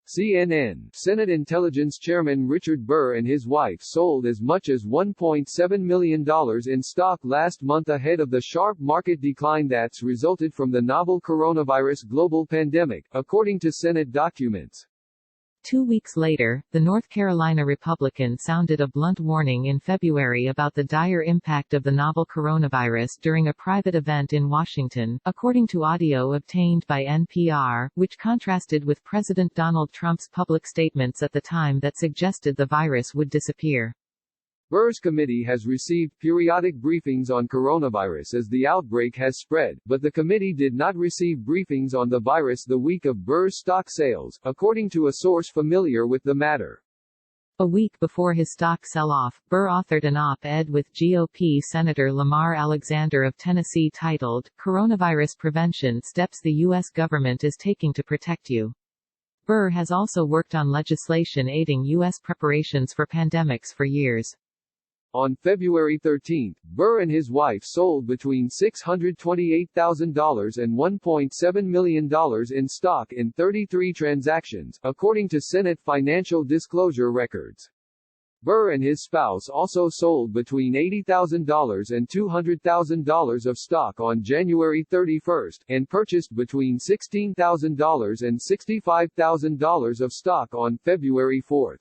CNN. Senate Intelligence Chairman Richard Burr and his wife sold as much as $1.7 million in stock last month ahead of the sharp market decline that's resulted from the novel coronavirus global pandemic, according to Senate documents. 2 weeks later, the North Carolina Republican sounded a blunt warning in February about the dire impact of the novel coronavirus during a private event in Washington, according to audio obtained by NPR, which contrasted with President Donald Trump's public statements at the time that suggested the virus would disappear. Burr's committee has received periodic briefings on coronavirus as the outbreak has spread, but the committee did not receive briefings on the virus the week of Burr's stock sales, according to a source familiar with the matter. A week before his stock sell-off, Burr authored an op-ed with GOP Senator Lamar Alexander of Tennessee titled, "Coronavirus Prevention Steps the U.S. Government is Taking to Protect You." Burr has also worked on legislation aiding U.S. preparations for pandemics for years. On February 13, Burr and his wife sold between $628,000 and $1.7 million in stock in 33 transactions, according to Senate financial disclosure records. Burr and his spouse also sold between $80,000 and $200,000 of stock on January 31, and purchased between $16,000 and $65,000 of stock on February 4.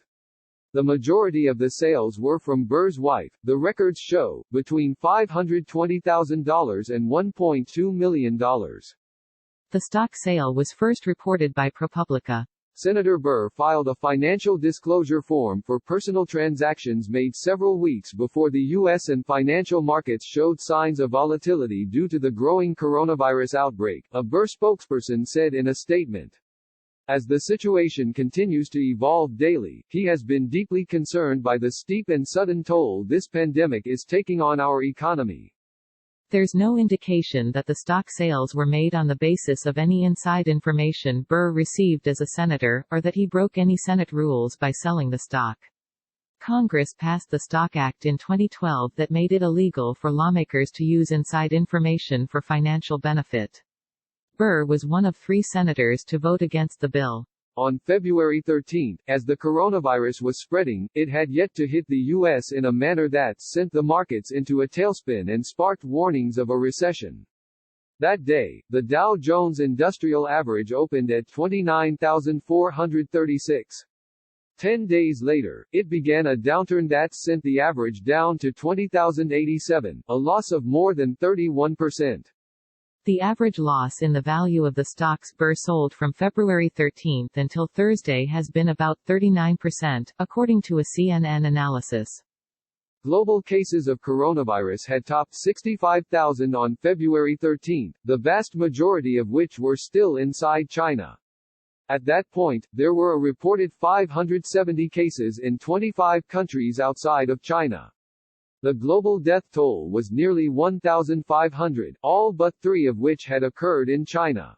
The majority of the sales were from Burr's wife, the records show, between $520,000 and $1.2 million. The stock sale was first reported by ProPublica. Senator Burr filed a financial disclosure form for personal transactions made several weeks before the U.S. and financial markets showed signs of volatility due to the growing coronavirus outbreak, a Burr spokesperson said in a statement. As the situation continues to evolve daily, he has been deeply concerned by the steep and sudden toll this pandemic is taking on our economy. There's no indication that the stock sales were made on the basis of any inside information Burr received as a senator, or that he broke any Senate rules by selling the stock. Congress passed the Stock Act in 2012 that made it illegal for lawmakers to use inside information for financial benefit. Burr was one of 3 senators to vote against the bill. On February 13, as the coronavirus was spreading, it had yet to hit the U.S. in a manner that sent the markets into a tailspin and sparked warnings of a recession. That day, the Dow Jones Industrial Average opened at 29,436. 10 days later, it began a downturn that sent the average down to 20,087, a loss of more than 31%. The average loss in the value of the stocks Burr sold from February 13 until Thursday has been about 39%, according to a CNN analysis. Global cases of coronavirus had topped 65,000 on February 13, the vast majority of which were still inside China. At that point, there were a reported 570 cases in 25 countries outside of China. The global death toll was nearly 1,500, all but 3 of which had occurred in China.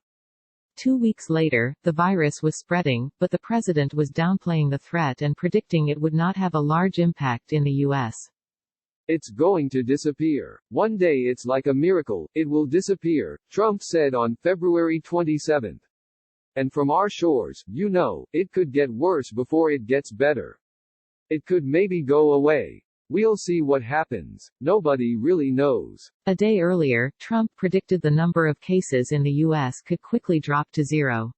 2 weeks later, the virus was spreading, but the president was downplaying the threat and predicting it would not have a large impact in the U.S. It's going to disappear. One day it's like a miracle, it will disappear, Trump said on February 27. And from our shores, you know, it could get worse before it gets better. It could maybe go away. We'll see what happens. Nobody really knows. A day earlier, Trump predicted the number of cases in the U.S. could quickly drop to 0.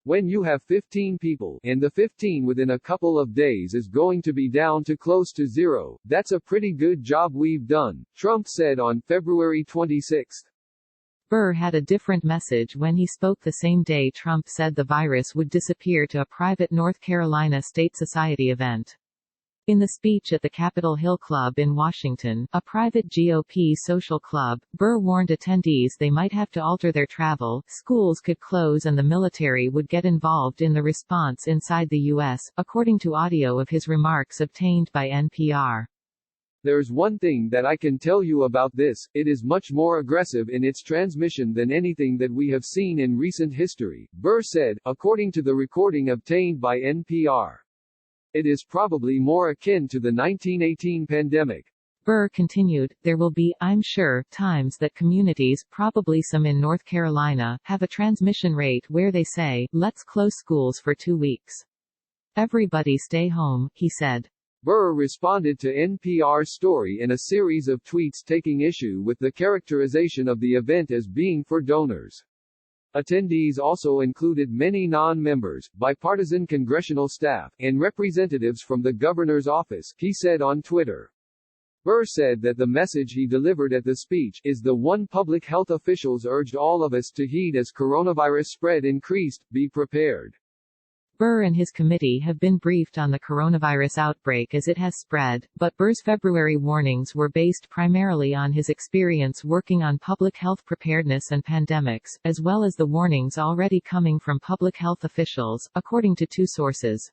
When you have 15 people, and the 15 within a couple of days is going to be down to close to 0, that's a pretty good job we've done, Trump said on February 26. Burr had a different message when he spoke the same day Trump said the virus would disappear to a private North Carolina State Society event. In the speech at the Capitol Hill Club in Washington, a private GOP social club, Burr warned attendees they might have to alter their travel, schools could close and the military would get involved in the response inside the U.S., according to audio of his remarks obtained by NPR. There's one thing that I can tell you about this, it is much more aggressive in its transmission than anything that we have seen in recent history, Burr said, according to the recording obtained by NPR. It is probably more akin to the 1918 pandemic. Burr continued, there will be, I'm sure, times that communities, probably some in North Carolina, have a transmission rate where they say, let's close schools for 2 weeks. Everybody stay home, he said. Burr responded to NPR's story in a series of tweets taking issue with the characterization of the event as being for donors. Attendees also included many non-members, bipartisan congressional staff, and representatives from the governor's office, he said on Twitter. Burr said that the message he delivered at the speech is the one public health officials urged all of us to heed as coronavirus spread increased, be prepared. Burr and his committee have been briefed on the coronavirus outbreak as it has spread, but Burr's February warnings were based primarily on his experience working on public health preparedness and pandemics, as well as the warnings already coming from public health officials, according to 2 sources.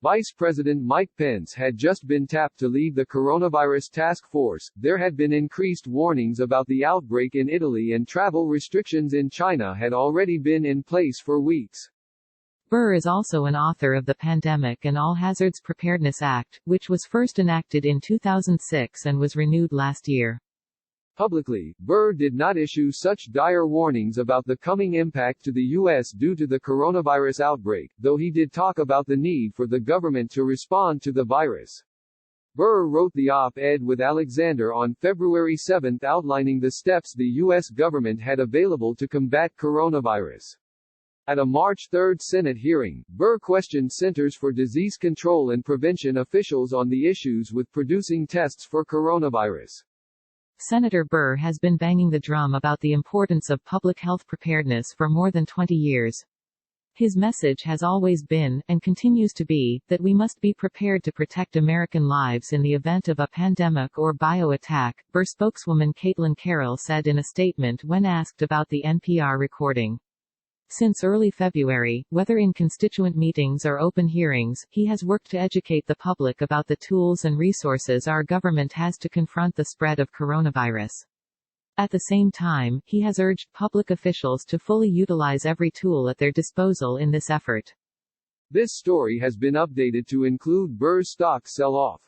Vice President Mike Pence had just been tapped to lead the coronavirus task force. There had been increased warnings about the outbreak in Italy, and travel restrictions in China had already been in place for weeks. Burr is also an author of the Pandemic and All Hazards Preparedness Act, which was first enacted in 2006 and was renewed last year. Publicly, Burr did not issue such dire warnings about the coming impact to the U.S. due to the coronavirus outbreak, though he did talk about the need for the government to respond to the virus. Burr wrote the op-ed with Alexander on February 7 outlining the steps the U.S. government had available to combat coronavirus. At a March 3 Senate hearing, Burr questioned Centers for Disease Control and Prevention officials on the issues with producing tests for coronavirus. Senator Burr has been banging the drum about the importance of public health preparedness for more than 20 years. His message has always been, and continues to be, that we must be prepared to protect American lives in the event of a pandemic or bio-attack, Burr spokeswoman Caitlin Carroll said in a statement when asked about the NPR recording. Since early February, whether in constituent meetings or open hearings, he has worked to educate the public about the tools and resources our government has to confront the spread of coronavirus. At the same time, he has urged public officials to fully utilize every tool at their disposal in this effort. This story has been updated to include Burr's stock sell-off.